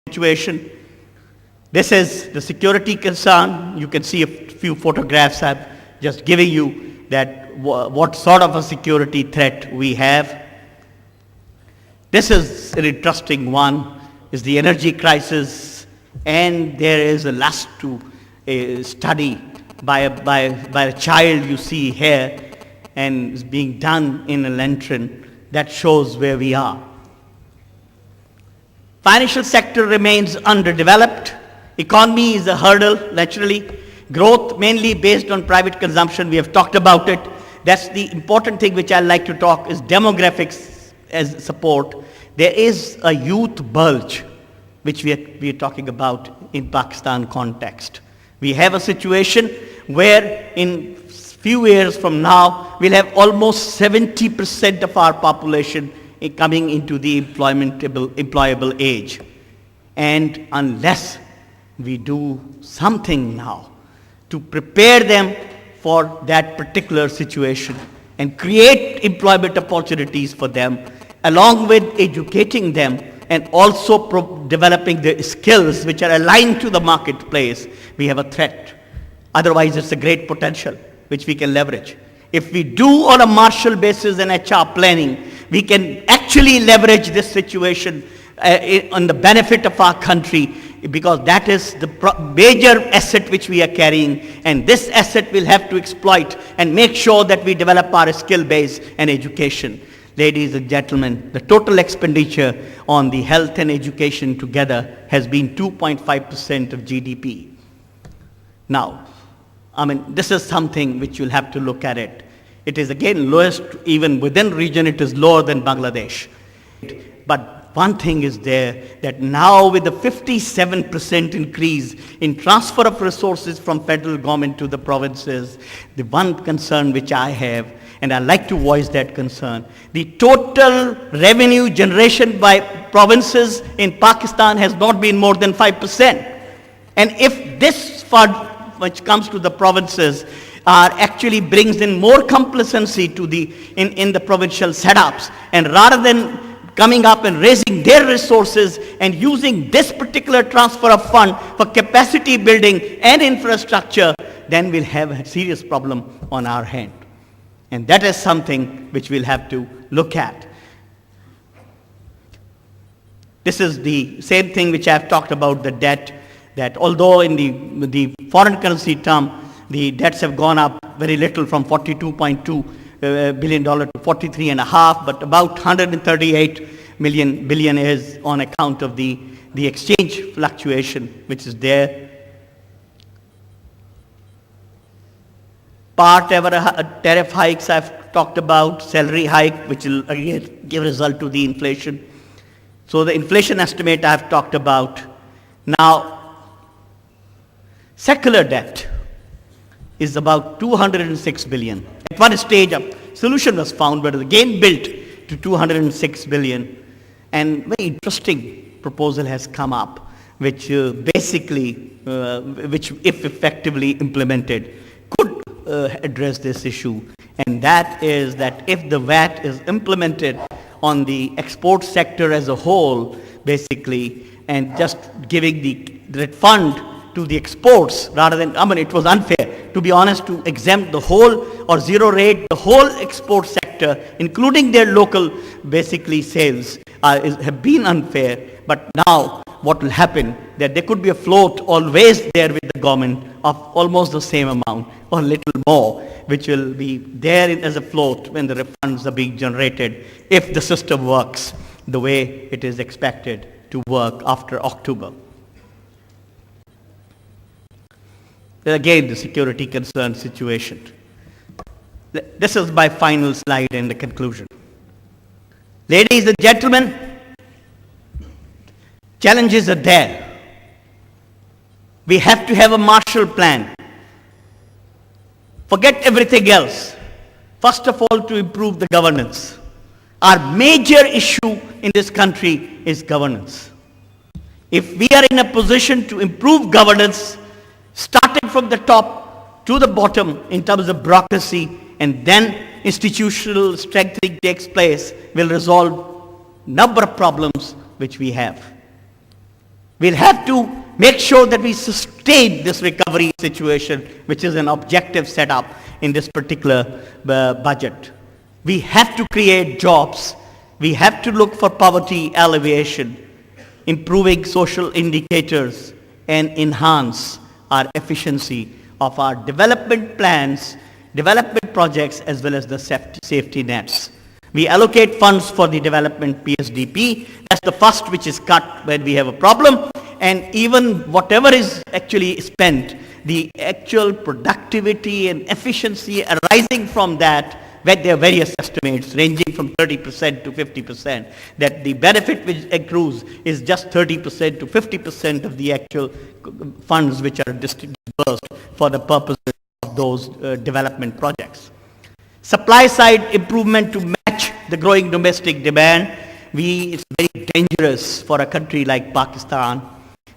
situation. This is the security concern. You can see a few photographs I'm just giving you that what sort of a security threat we have. This is an interesting one, is the energy crisis, and there is a last to a study by a child you see here, and is being done in a lantern that shows where we are. Financial sector remains underdeveloped. Economy is a hurdle, naturally. Growth mainly based on private consumption, we have talked about it. That's the important thing which I like to talk is demographics as support. There is a youth bulge which we are talking about in Pakistan context. We have a situation where in few years from now, we'll have almost 70% of our population coming into the employable age. And unless we do something now to prepare them for that particular situation and create employment opportunities for them, along with educating them and also developing the skills which are aligned to the marketplace, we have a threat. Otherwise, it's a great potential which we can leverage. If we do on a Marshall basis and HR planning, we can actually leverage this situation on the benefit of our country, because that is the major asset which we are carrying, and this asset we'll have to exploit and make sure that we develop our skill base and education. Ladies and gentlemen, the total expenditure on the health and education together has been 2.5% of GDP. Now, this is something which you'll have to look at it. It is again lowest, even within region, it is lower than Bangladesh. But one thing is there, that now with the 57% increase in transfer of resources from federal government to the provinces, the one concern which I have, and I like to voice that concern, the total revenue generation by provinces in Pakistan has not been more than 5%. And if this fund which comes to the provinces actually brings in more complacency to in the provincial setups, and rather than coming up and raising their resources and using this particular transfer of fund for capacity building and infrastructure, then we'll have a serious problem on our hand. And that is something which we'll have to look at. This is the same thing which I've talked about, the debt, that although in the foreign currency term, the debts have gone up very little from $42.2 billion to $43.5, but about 138 billion is on account of the exchange fluctuation which is there. Tariff hikes I've talked about, salary hike which will again give result to the inflation. So the inflation estimate I've talked about. Now, secular debt is about 206 billion. At one stage a solution was found, but again built to 206 billion. And very interesting proposal has come up, which basically, which if effectively implemented, could address this issue. And that is that if the VAT is implemented on the export sector as a whole, basically, and just giving the fund to the exports rather than, it was unfair, to be honest, to exempt the whole or zero rate, the whole export sector, including their local, basically, sales, have been unfair. But now, what will happen, that there could be a float always there with the government of almost the same amount or a little more, which will be there as a float when the refunds are being generated, if the system works the way it is expected to work after October. Again, the security concern situation. This is my final slide and the conclusion. Ladies and gentlemen, challenges are there. We have to have a Marshall Plan. Forget everything else. First of all, to improve the governance. Our major issue in this country is governance. If we are in a position to improve governance, starting from the top to the bottom in terms of bureaucracy, and then institutional strengthening takes place, will resolve number of problems which we have. We'll have to make sure that we sustain this recovery situation, which is an objective set up in this particular budget. We have to create jobs. We have to look for poverty alleviation, improving social indicators, and enhance our efficiency of our development plans, development projects, as well as the safety nets. We allocate funds for the development PSDP. That's the first which is cut when we have a problem. And even whatever is actually spent, the actual productivity and efficiency arising from that, where there are various estimates ranging from 30% to 50%, that the benefit which accrues is just 30% to 50% of the actual funds which are disbursed for the purposes of those development projects. Supply side improvement to match the growing domestic demand. It's very dangerous for a country like Pakistan,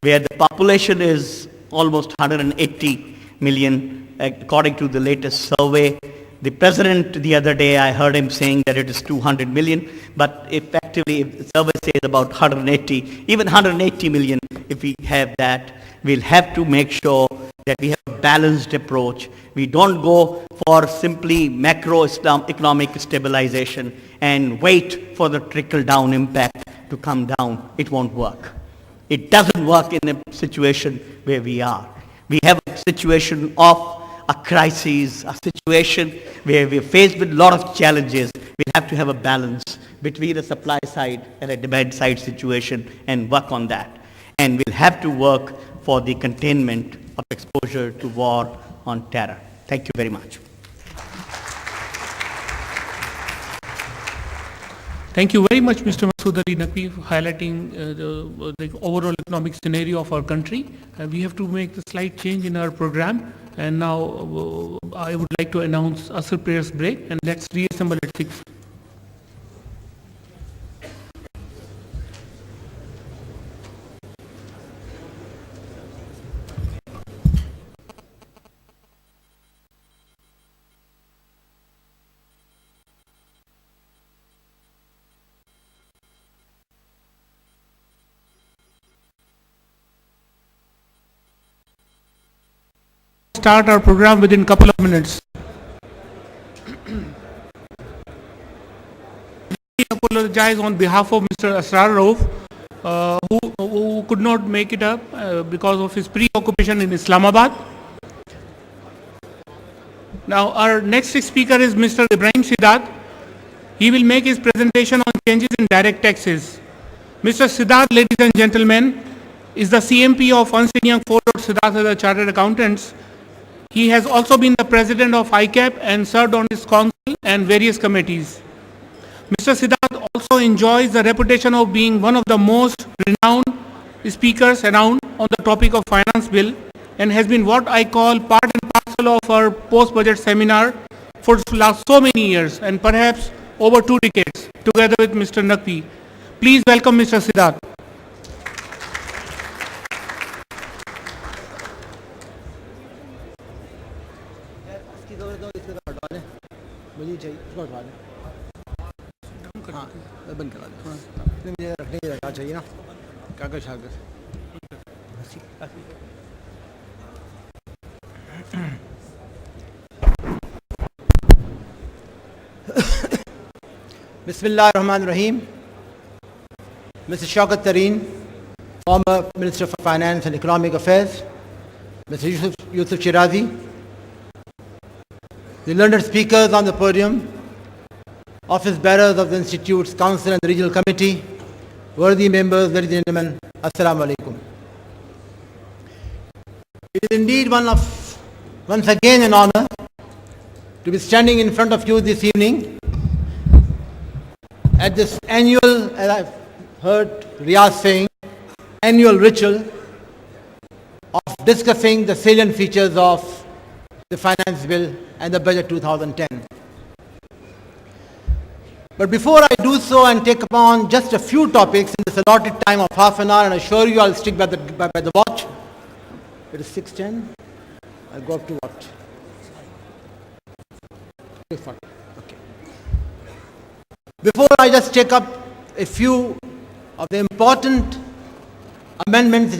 where the population is almost 180 million, according to the latest survey. The president, the other day, I heard him saying that it is 200 million, but effectively, the survey says about 180, even 180 million. If we have that, we'll have to make sure that we have a balanced approach. We don't go for simply macroeconomic stabilization and wait for the trickle-down impact to come down. It won't work. It doesn't work in a situation where we are. We have a situation of a crisis, a situation where we're faced with a lot of challenges. We have to have a balance between a supply side and a demand side situation and work on that. And we'll have to work for the containment of exposure to war on terror. Thank you very much. Thank you very much, Mr. Masood Ali Naqvi, for highlighting the overall economic scenario of our country. We have to make a slight change in our program. And now I would like to announce Asr prayers break, and let's reassemble at 6. Start our program within a couple of minutes. We apologize on behalf of Mr. Asrar Rauf, who could not make it up because of his preoccupation in Islamabad. Now our next speaker is Mr. Ibrahim Sidat. He will make his presentation on changes in direct taxes. Mr. Sidat, ladies and gentlemen, is the CMP of Ernst & Young Ford Sidat as a chartered accountants. He has also been the president of Icap and served on its council and various committees. Mr. Siddharth also enjoys the reputation of being one of the most renowned speakers around on the topic of finance bill, and has been what I call part and parcel of our post-budget seminar for the last so many years, and perhaps over 2 decades, together with Mr. Naqvi. Please welcome Mr. Siddharth. मुझे चाहिए उसको हटवा दें हाँ बंद करा दें मुझे रखने की जगह चाहिए ना कागज शागज Bismillahirrahmanirrahim. Mr. Shaukat Tareen, former Minister for Finance and Economic Affairs, Mr. Yusuf Shirazi, the learned speakers on the podium, office bearers of the Institute's Council and the Regional Committee, worthy members, ladies and gentlemen, Assalamu alaikum. It is indeed once again an honor to be standing in front of you this evening at this annual, as I've heard Riyaz saying, annual ritual of discussing the salient features of the finance bill and the budget 2010. But before I do so and take upon just a few topics in this allotted time of half an hour, and I assure you I'll stick by the watch. It is 6:10. I'll go up to what? 6:40. Okay. Before I just take up a few of the important amendments which